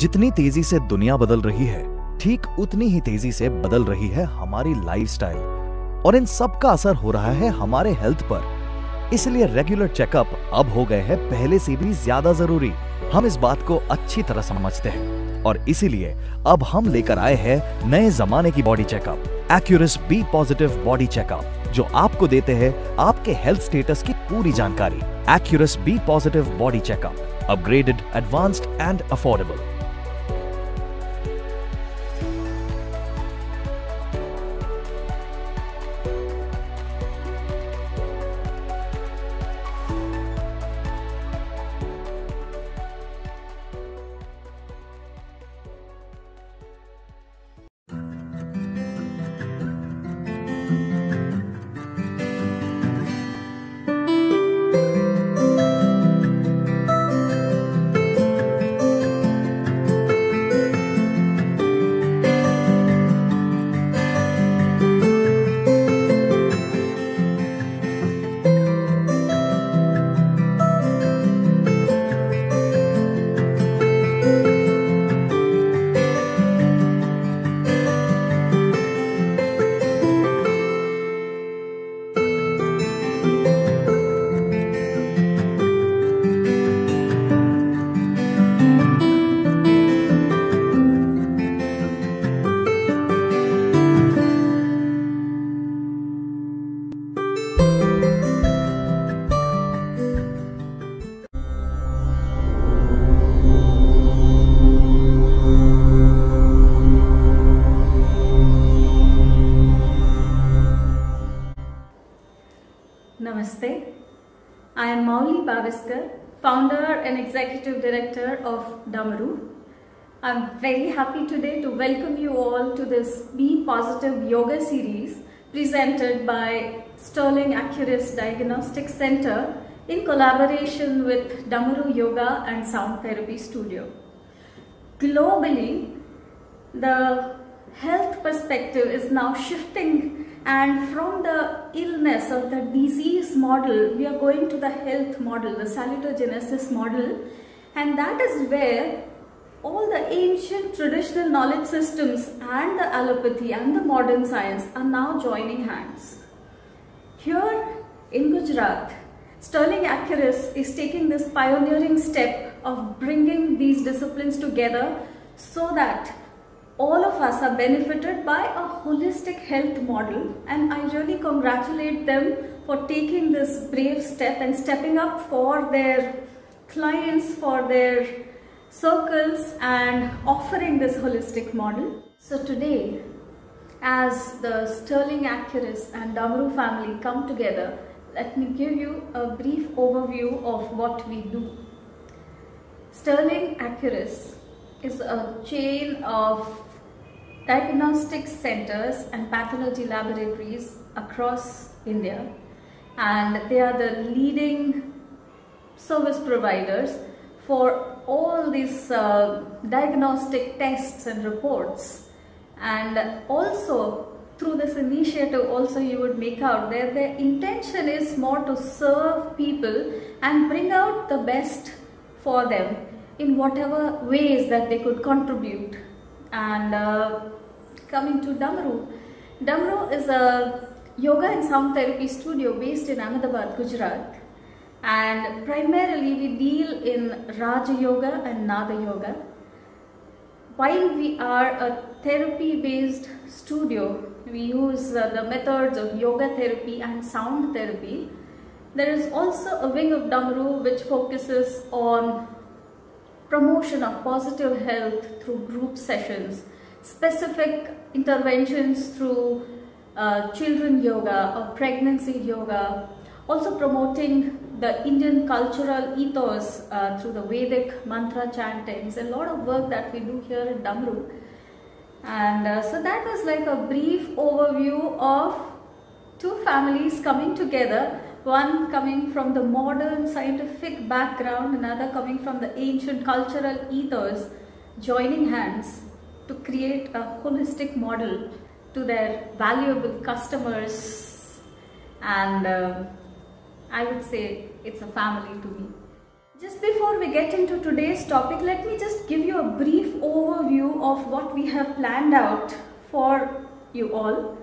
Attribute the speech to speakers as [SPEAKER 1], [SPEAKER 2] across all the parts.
[SPEAKER 1] जितनी तेजी से दुनिया बदल रही है, ठीक उतनी ही तेजी से बदल रही है हमारी लाइफस्टाइल, और इन सब का असर हो रहा है हमारे हेल्थ पर। इसलिए रेगुलर चेकअप अब हो गए हैं पहले से भी ज्यादा जरूरी। हम इस बात को अच्छी तरह समझते हैं और इसीलिए अब हम लेकर आए हैं नए जमाने की body checkup, Accurus B positive body checkup, जो आपको देते हैं आपके हेल्थ स्टेटस की पूरी जानकारी। Accurus B positive body checkup, upgraded, advanced and affordable.
[SPEAKER 2] Namaste. I am Mauli Baviskar, founder and executive director of Damaru. I am very happy today to welcome you all to this Be Positive Yoga series presented by Sterling Accurus Diagnostic Center in collaboration with Damaru Yoga and Sound Therapy Studio. Globally, the health perspective is now shifting, and from the illness or the disease model, we are going to the health model, the salutogenesis model, and that is where all the ancient traditional knowledge systems and the allopathy and the modern science are now joining hands. Here in Gujarat, Sterling Accurus is taking this pioneering step of bringing these disciplines together so that all of us are benefited by a holistic health model, and I really congratulate them for taking this brave step and stepping up for their clients, for their circles, and offering this holistic model. So today, as the Sterling Accurus and Damaru family come together, let me give you a brief overview of what we do. Sterling Accurus is a chain of diagnostic centers and pathology laboratories across India, and they are the leading service providers for all these diagnostic tests and reports. And also through this initiative also you would make out that their intention is more to serve people and bring out the best for them in whatever ways that they could contribute. And coming to Damaru, Damaru is a yoga and sound therapy studio based in Ahmedabad, Gujarat, and primarily we deal in Raja Yoga and Nada Yoga. While we are a therapy based studio, we use the methods of yoga therapy and sound therapy. There is also a wing of Damaru which focuses on promotion of positive health through group sessions, specific interventions through children yoga or pregnancy yoga, also promoting the Indian cultural ethos through the Vedic mantra chantings. A lot of work that we do here at Damaru. And so that was like a brief overview of two families coming together, one coming from the modern scientific background, another coming from the ancient cultural ethos, joining hands to create a holistic model to their valuable customers, and I would say it's a family to me. Just before we get into today's topic, let me just give you a brief overview of what we have planned out for you all.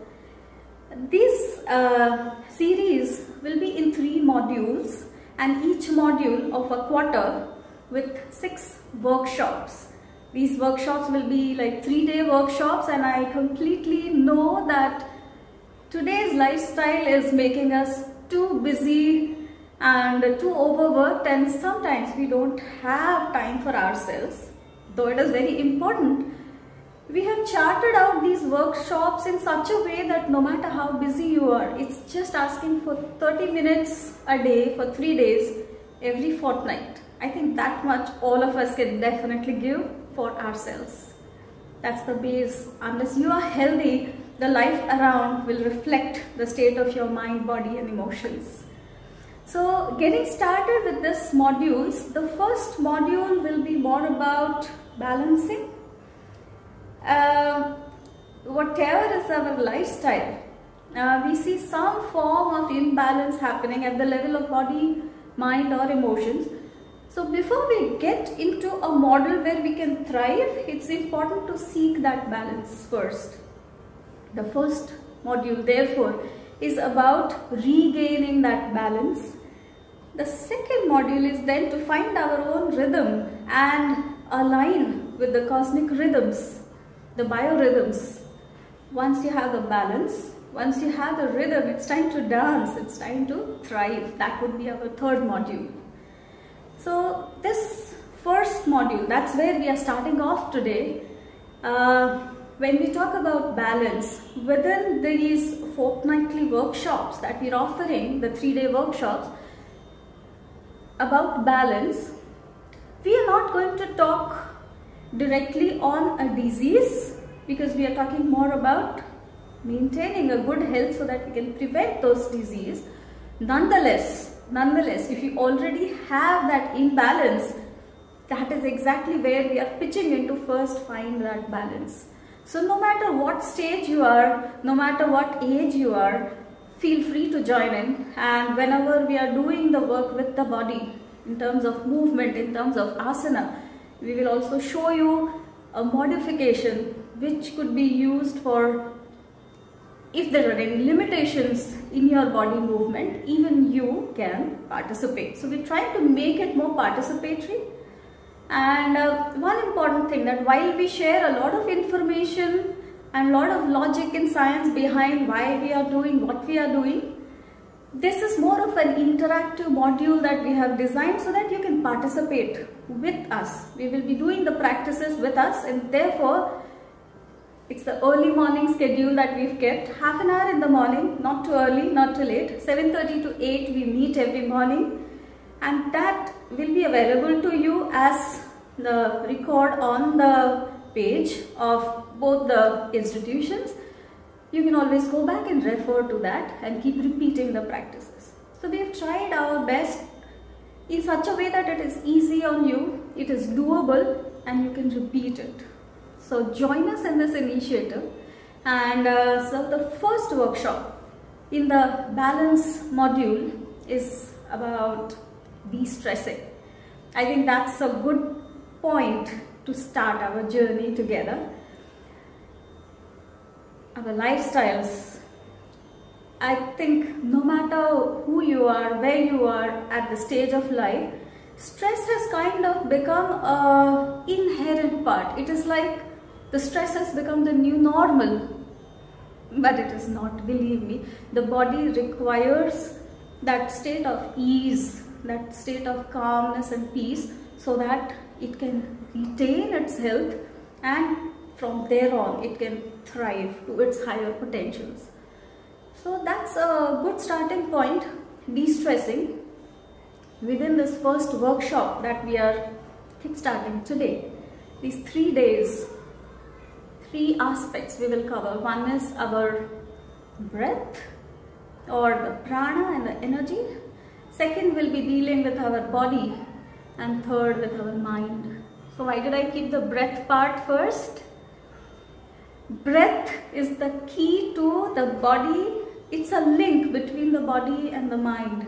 [SPEAKER 2] This series will be in 3 modules, and each module of a quarter with 6 workshops. These workshops will be like 3-day workshops, and I completely know that today's lifestyle is making us too busy and too overworked, and sometimes we don't have time for ourselves, though it is very important. We have charted out these workshops in such a way that no matter how busy you are, it's just asking for 30 minutes a day for 3 days every fortnight. I think that much all of us can definitely give for ourselves. That's the base. Unless you are healthy, the life around will reflect the state of your mind, body and emotions. So getting started with this modules, the first module will be more about balancing. Whatever is our lifestyle, we see some form of imbalance happening at the level of body, mind or emotions. So before we get into a model where we can thrive, it's important to seek that balance first. The first module therefore is about regaining that balance. The second module is then to find our own rhythm and align with the cosmic rhythms, the biorhythms. Once you have the balance, once you have the rhythm, it's time to dance, it's time to thrive. That would be our third module. So this first module, that's where we are starting off today. When we talk about balance, within these fortnightly workshops that we're offering, the 3-day workshops about balance, we are not going to talk directly on a disease, because we are talking more about maintaining a good health so that we can prevent those diseases. Nonetheless, if you already have that imbalance, that is exactly where we are pitching into first find that balance. So no matter what stage you are, no matter what age you are, feel free to join in. And whenever we are doing the work with the body in terms of movement, in terms of asana, we will also show you a modification which could be used for, if there are any limitations in your body movement, even you can participate. So we're trying to make it more participatory. And one important thing, that while we share a lot of information and a lot of logic and science behind why we are doing what we are doing, this is more of an interactive module that we have designed so that you can participate with us. We will be doing the practices with us, and therefore it's the early morning schedule that we've kept. Half an hour in the morning, not too early, not too late. 7:30 to 8 we meet every morning, and that will be available to you as the record on the page of both the institutions. You can always go back and refer to that and keep repeating the practices. So we have tried our best in such a way that it is easy on you, it is doable, and you can repeat it. So join us in this initiative. And so the first workshop in the balance module is about de-stressing. I think that's a good point to start our journey together. Our lifestyles, I think no matter who you are, where you are at the stage of life, stress has kind of become an inherent part. It is like the stress has become the new normal, but it is not, believe me. The body requires that state of ease, that state of calmness and peace, so that it can retain its health, and from there on it can thrive to its higher potentials. So that's a good starting point, de-stressing, within this first workshop that we are kickstarting today. These 3 days, 3 aspects we will cover. One is our breath or the prana and the energy. Second will be dealing with our body, and third with our mind. So why did I keep the breath part first? Breath is the key to the body. It's a link between the body and the mind.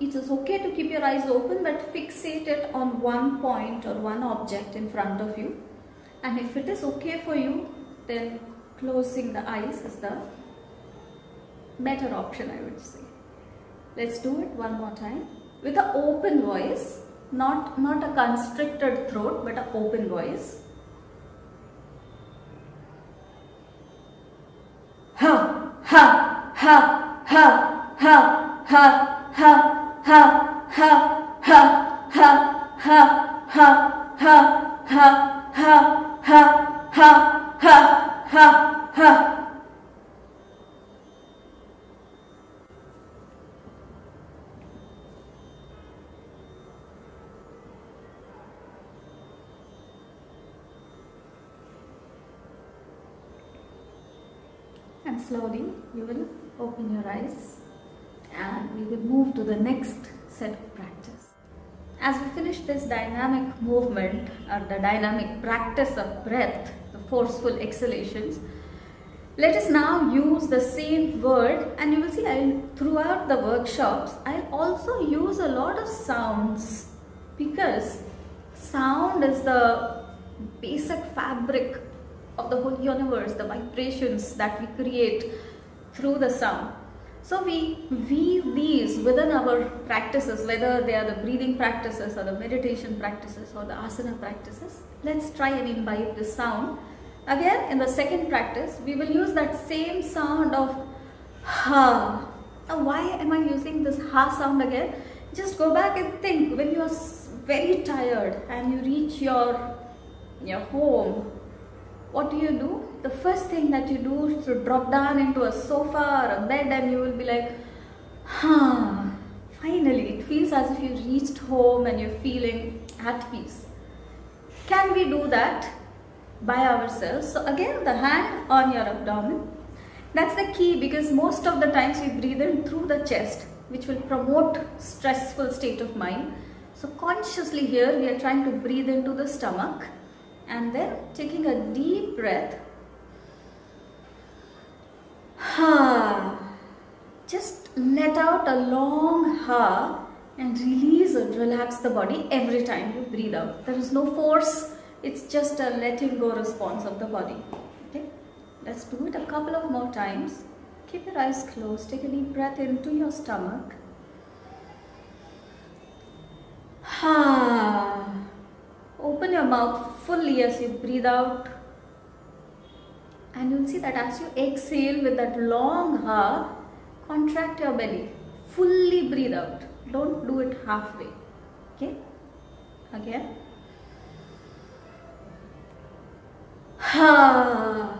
[SPEAKER 2] it is okay to keep your eyes open, but fixate it on one point or one object in front of you. And if it is okay for you, then closing the eyes is the better option, I would say. Let's do it one more time with an open voice, not a constricted throat, but an open voice. Ha ha ha ha ha ha ha ha ha ha ha ha ha ha ha ha ha ha ha ha. And slowly you will open your eyes and we will move to the next set of practice. As we finish this dynamic movement or the dynamic practice of breath, the forceful exhalations, let us now use the same word, and you will see throughout the workshops I'll also use a lot of sounds, because sound is the basic fabric of the whole universe, the vibrations that we create through the sound. So we weave these within our practices, whether they are the breathing practices or the meditation practices or the asana practices. Let's try and imbibe the sound. Again, in the second practice, we will use that same sound of ha. Now, why am I using this ha sound again? Just go back and think when you are very tired and you reach your home. What do? The first thing that you do is to drop down into a sofa or a bed, and you will be like, finally, it feels as if you reached home and you're feeling at peace. Can we do that by ourselves? So again, the hand on your abdomen. That's the key, because most of the times we breathe in through the chest, which will promote stressful state of mind. So consciously here, we are trying to breathe into the stomach. And then taking a deep breath, ha. Just let out a long ha and release and relax the body every time you breathe out. There is no force, it's just a letting go response of the body. Okay, let's do it a couple of more times. Keep your eyes closed, take a deep breath into your stomach. Ha. Open your mouth fully as you breathe out, and you'll see that as you exhale with that long ha, contract your belly, fully breathe out. Don't do it halfway. Okay, again. Ha.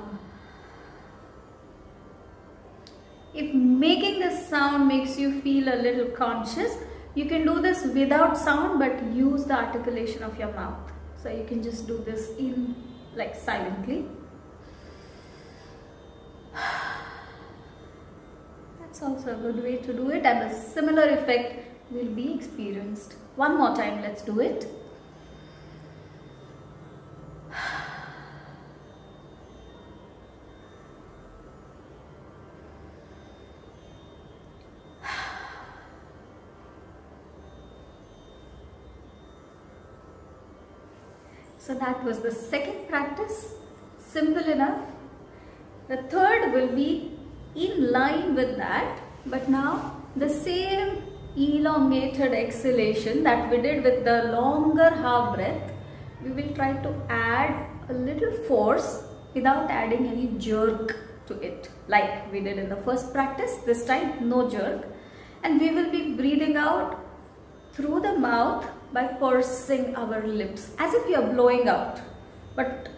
[SPEAKER 2] If making this sound makes you feel a little conscious, you can do this without sound, but use the articulation of your mouth. So you can just do this in like silently. That's also a good way to do it, and a similar effect will be experienced. One more time, let's do it. So that was the second practice, simple enough. The third will be in line with that, but now the same elongated exhalation that we did with the longer half breath, we will try to add a little force without adding any jerk to it, like we did in the first practice. This time no jerk, and we will be breathing out through the mouth by pursing our lips as if we are blowing out, but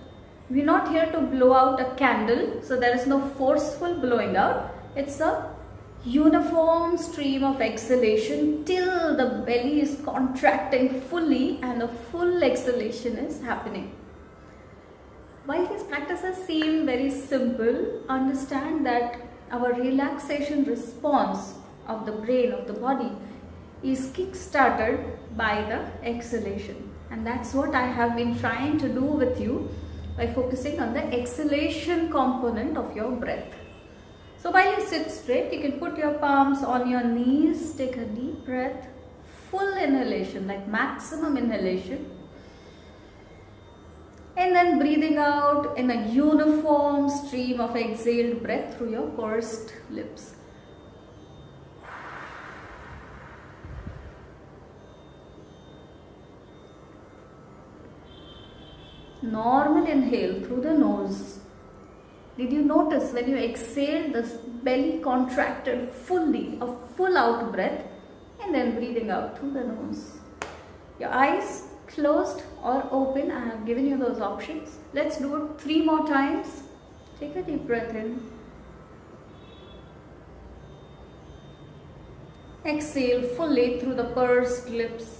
[SPEAKER 2] we're not here to blow out a candle, so there is no forceful blowing out. It's a uniform stream of exhalation till the belly is contracting fully and a full exhalation is happening. While these practices seem very simple, understand that our relaxation response of the brain, of the body, is kick-started by the exhalation, and that's what I have been trying to do with you by focusing on the exhalation component of your breath. So while you sit straight, you can put your palms on your knees, take a deep breath, full inhalation, like maximum inhalation. And then breathing out in a uniform stream of exhaled breath through your pursed lips. Normal inhale through the nose. Did you notice when you exhaled, the belly contracted fully, a full out breath, and then breathing out through the nose. Your eyes closed or open, I have given you those options. Let's do it 3 more times. Take a deep breath in. Exhale fully through the pursed lips.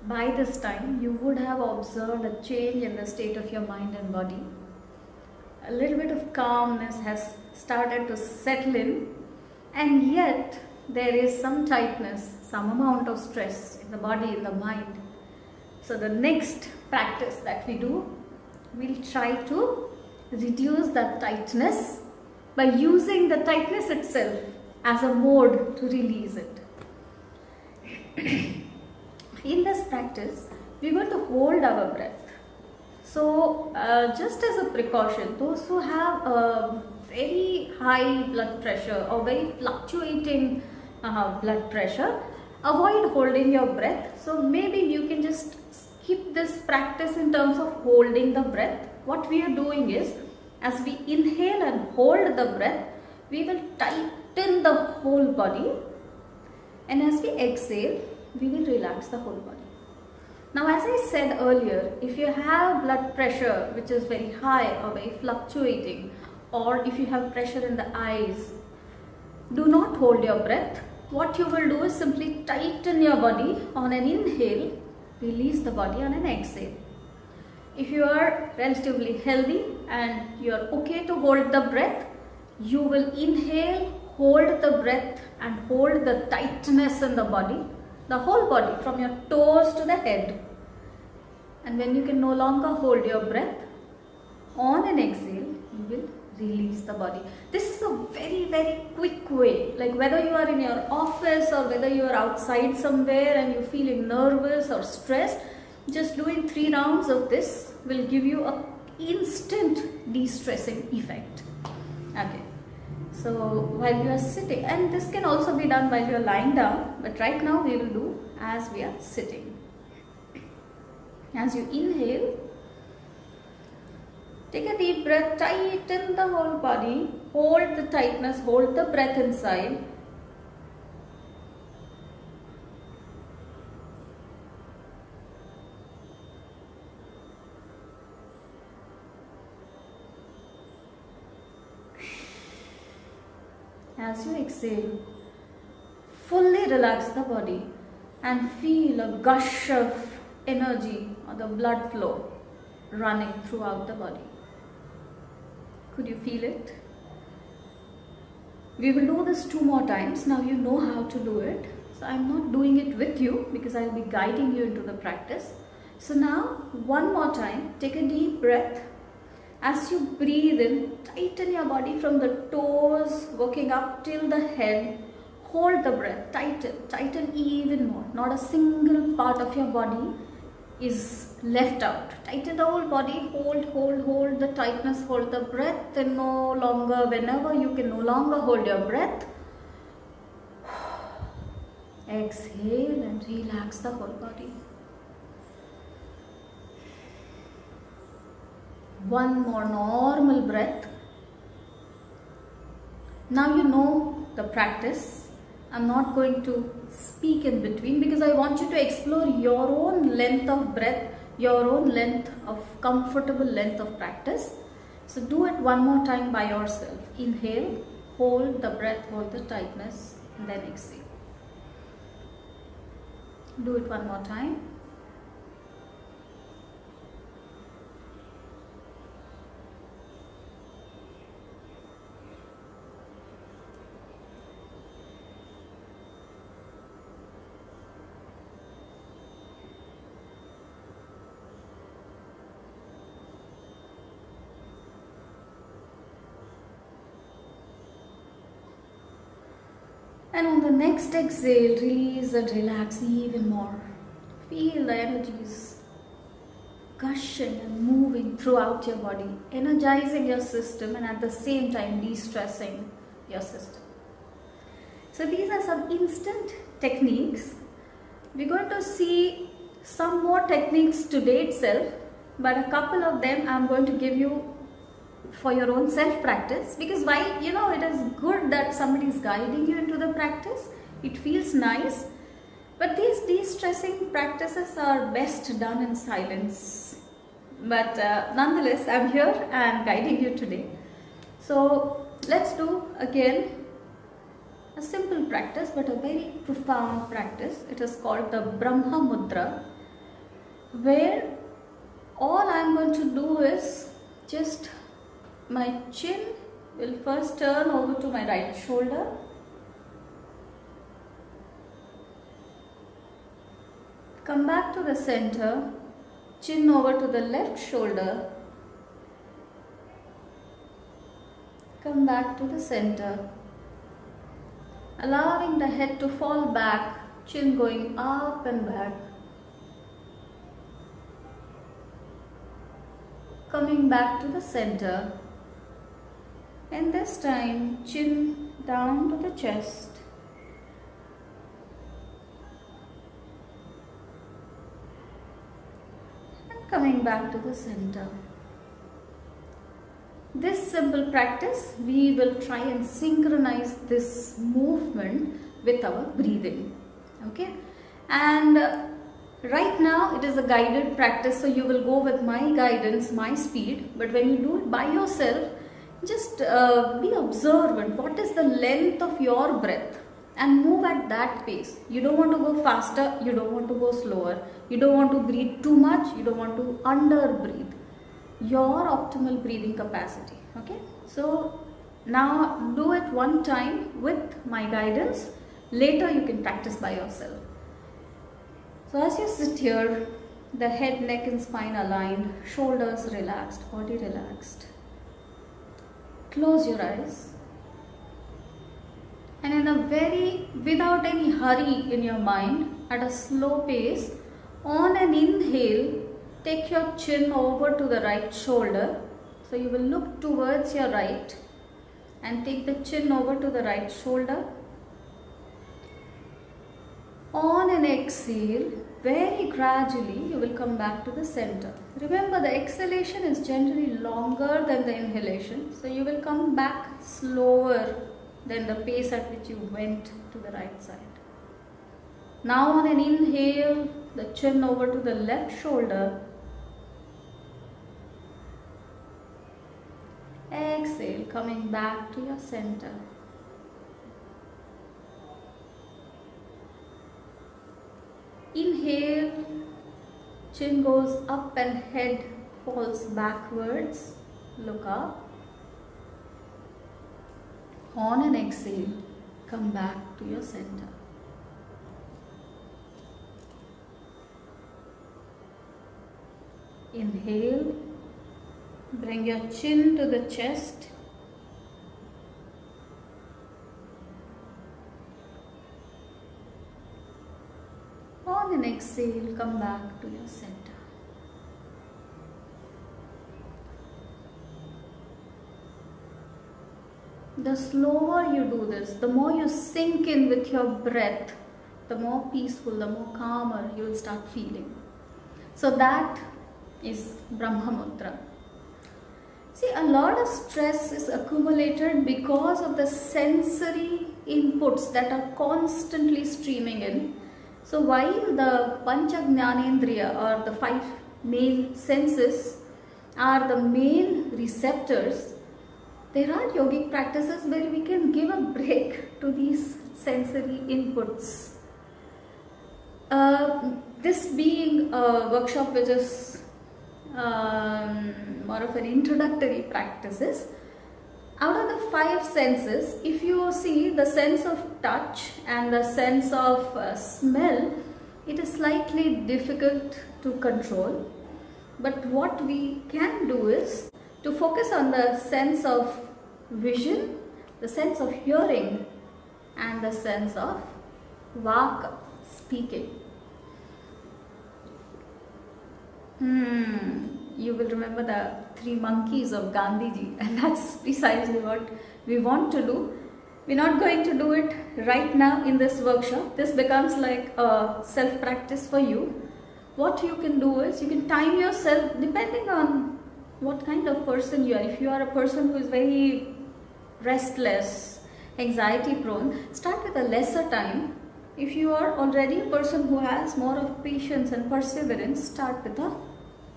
[SPEAKER 2] By this time, you would have observed a change in the state of your mind and body. A little bit of calmness has started to settle in, and yet there is some tightness, some amount of stress in the body, in the mind. So the next practice that we do, we'll try to reduce that tightness by using the tightness itself as a mode to release it. In this practice, we're going to hold our breath. So just as a precaution, those who have a very high blood pressure or very fluctuating blood pressure, avoid holding your breath. So maybe you can just skip this practice in terms of holding the breath. What we are doing is, as we inhale and hold the breath, we will tighten the whole body, and as we exhale, we will relax the whole body. Now, as I said earlier, if you have blood pressure which is very high or very fluctuating, or if you have pressure in the eyes, do not hold your breath. What you will do is simply tighten your body on an inhale, release the body on an exhale. If you are relatively healthy and you are okay to hold the breath, you will inhale, hold the breath and hold the tightness in the body, the whole body from your toes to the head. And when you can no longer hold your breath, on an exhale, you will release the body. This is a very, very quick way. Like whether you are in your office or whether you are outside somewhere and you're feeling nervous or stressed, just doing 3 rounds of this will give you an instant de-stressing effect. Okay. So while you are sitting, and this can also be done while you are lying down, but right now we will do as we are sitting. As you inhale, take a deep breath, tighten the whole body, hold the tightness, hold the breath inside. As you exhale, fully relax the body and feel a gush of energy or the blood flow running throughout the body. Could you feel it? We will do this 2 more times. Now you know how to do it. So I'm not doing it with you because I'll be guiding you into the practice. So now 1 more time, take a deep breath. As you breathe in, tighten your body from the toes, working up till the head. Hold the breath, tighten even more. Not a single part of your body is left out. Tighten the whole body, hold the tightness, hold the breath, and no longer, whenever you can no longer hold your breath, exhale and relax the whole body. 1 more normal breath. Now you know the practice. I'm not going to speak in between because I want you to explore your own length of breath, your own length of comfortable length of practice. So do it one more time by yourself. Inhale, hold the breath, hold the tightness, and then exhale. Do it one more time. And on the next exhale, release and relax even more. Feel the energies gushing and moving throughout your body, energizing your system and at the same time de-stressing your system. So these are some instant techniques. We're going to see some more techniques today itself, but a couple of them I'm going to give you for your own self practice, because why, you know, it is good that somebody is guiding you into the practice. It feels nice, but these de-stressing practices are best done in silence. But nonetheless, I'm here and guiding you today. So let's do again a simple practice but a very profound practice. It is called the Brahma Mudra, where all I'm going to do is just my chin will first turn over to my right shoulder. Come back to the center, chin over to the left shoulder. Come back to the center, allowing the head to fall back, chin going up and back. Coming back to the center. And this time, chin down to the chest. And coming back to the center. This simple practice, we will try and synchronize this movement with our breathing. Okay? And right now, it is a guided practice, so you will go with my guidance, my speed. But when you do it by yourself, just be observant. What is the length of your breath and move at that pace. You don't want to go faster, you don't want to go slower, you don't want to breathe too much, you don't want to under breathe. Your optimal breathing capacity. Okay, so now do it one time with my guidance. Later you can practice by yourself. So as you sit here, the head, neck and spine aligned, shoulders relaxed, body relaxed. Close your eyes, and without any hurry in your mind, at a slow pace, on an inhale, take your chin over to the right shoulder. So you will look towards your right and take the chin over to the right shoulder. On an exhale, very gradually you will come back to the center. Remember, the exhalation is generally longer than the inhalation, so you will come back slower than the pace at which you went to the right side. Now on an inhale, the chin over to the left shoulder. Exhale, coming back to your center. Inhale, chin goes up and head falls backwards. Look up. On an exhale, come back to your center. Inhale, bring your chin to the chest. On an exhale, come back to your center. The slower you do this, the more you sink in with your breath, the more peaceful, the more calmer you will start feeling. So that is Brahma Mudra. See, a lot of stress is accumulated because of the sensory inputs that are constantly streaming in. So while the Pancha Jnanendriya or the 5 main senses are the main receptors, there are yogic practices where we can give a break to these sensory inputs. This being a workshop which is more of an introductory practices, out of the 5 senses, if you see the sense of touch and the sense of smell, it is slightly difficult to control. But what we can do is to focus on the sense of vision, the sense of hearing, and the sense of vak, speaking. You will remember the 3 monkeys of Gandhiji, and that's precisely what we want to do. We're not going to do it right now in this workshop. This becomes like a self-practice for you. What you can do is you can time yourself depending on what kind of person you are. If you are a person who is very restless, anxiety prone, start with a lesser time. If you are already a person who has more of patience and perseverance, start with a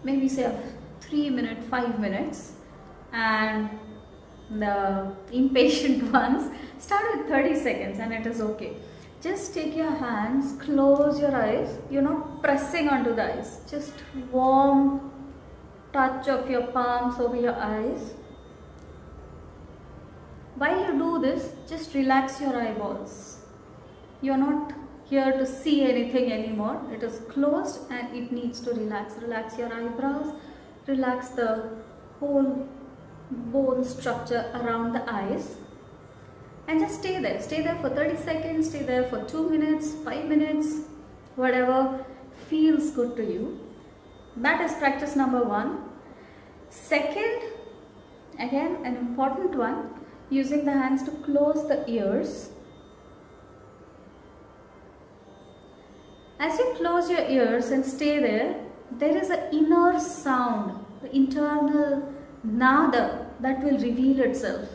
[SPEAKER 2] maybe say a 3 minute, 5 minutes, and the impatient ones start with 30 seconds, and it is okay. Just take your hands, close your eyes. You're not pressing onto the eyes, just warm touch of your palms over your eyes. While you do this, just relax your eyeballs. You're not here to see anything anymore. It is closed and it needs to relax. Relax your eyebrows, relax the whole bone structure around the eyes, and just stay there. Stay there for 30 seconds, stay there for 2 minutes, 5 minutes, whatever feels good to you. That is practice number 1. Second, again an important one, using the hands to close the ears. As you close your ears and stay there, there is an inner sound, the internal nada that will reveal itself.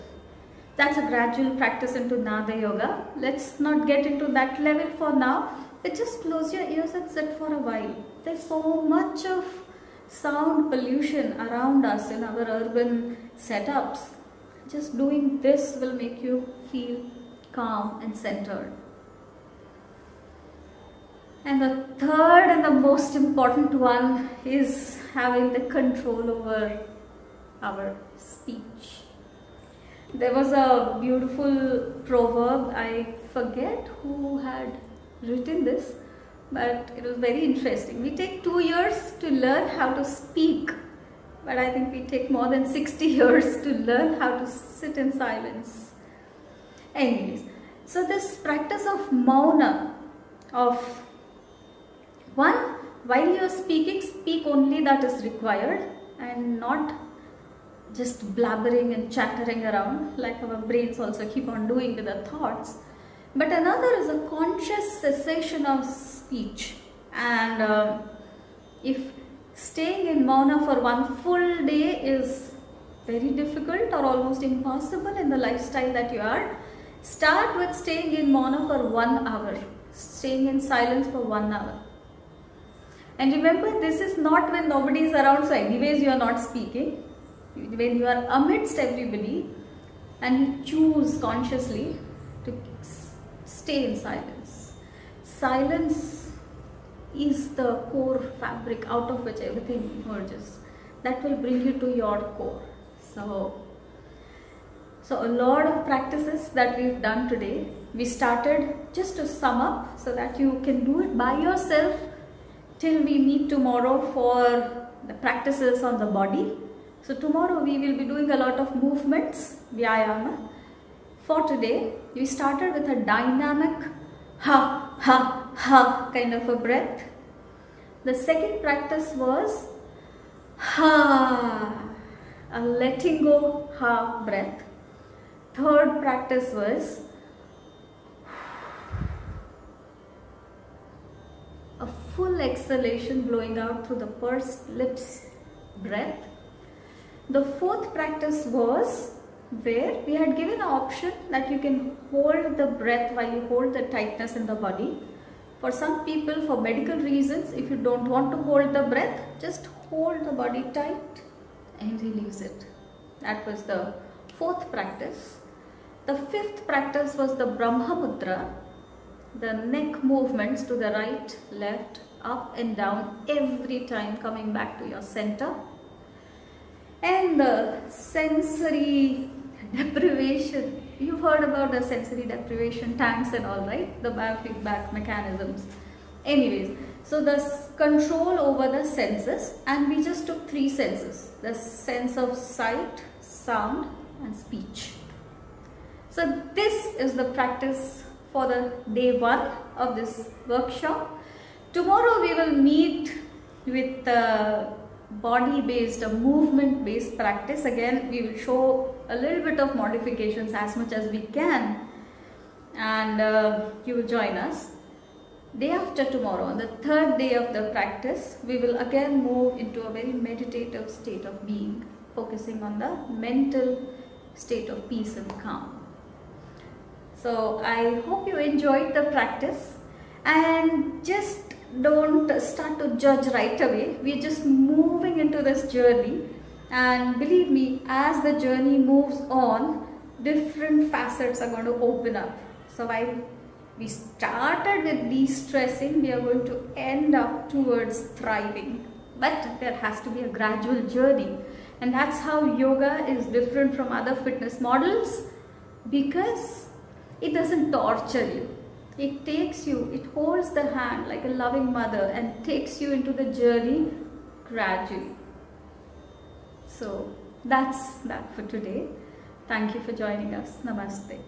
[SPEAKER 2] That's a gradual practice into Nada Yoga. Let's not get into that level for now, but just close your ears and sit for a while. There's so much of sound pollution around us in our urban setups. Just doing this will make you feel calm and centered. And the third and the most important one is having the control over our speech. There was a beautiful proverb, I forget who had written this, but it was very interesting. We take 2 years to learn how to speak, but I think we take more than 60 years to learn how to sit in silence. Anyways, so this practice of mauna, of one, while you are speaking, speak only that is required and not just blabbering and chattering around like our brains also keep on doing with the thoughts. But another is a conscious cessation of speech. And if staying in mauna for 1 full day is very difficult or almost impossible in the lifestyle that you are, start with staying in mauna for 1 hour, staying in silence for 1 hour. And remember, this is not when nobody is around, so anyways you are not speaking. When you are amidst everybody and you choose consciously to stay in silence. Silence is the core fabric out of which everything emerges. That will bring you to your core. So a lot of practices that we've done today, we started just to sum up so that you can do it by yourself till we meet tomorrow for the practices on the body. So tomorrow we will be doing a lot of movements, vyayama. For today, we started with a dynamic ha, ha, ha kind of a breath. The second practice was ha, a letting go ha breath. Third practice was a full exhalation blowing out through the pursed lips breath. The fourth practice was where we had given an option that you can hold the breath while you hold the tightness in the body. For some people, for medical reasons, if you don't want to hold the breath, just hold the body tight, and release it. That was the fourth practice. The fifth practice was the Brahma Mudra, the neck movements to the right, left, up and down every time coming back to your center. And the sensory deprivation, you've heard about the sensory deprivation tanks and all, right? The biofeedback mechanisms. Anyways, so the control over the senses, and we just took 3 senses, the sense of sight, sound and speech. So this is the practice for the day 1 of this workshop. Tomorrow we will meet with body-based, a movement-based practice. Again, we will show a little bit of modifications as much as we can, and you will join us. Day after tomorrow, on the 3rd day of the practice, we will again move into a very meditative state of being, focusing on the mental state of peace and calm. So I hope you enjoyed the practice, and just don't start to judge right away. We're just moving into this journey, and believe me, as the journey moves on, different facets are going to open up. So while we started with de-stressing, we are going to end up towards thriving, but there has to be a gradual journey, and that's how yoga is different from other fitness models, because it doesn't torture you. It takes you, it holds the hand like a loving mother and takes you into the journey gradually. So that's that for today. Thank you for joining us. Namaste.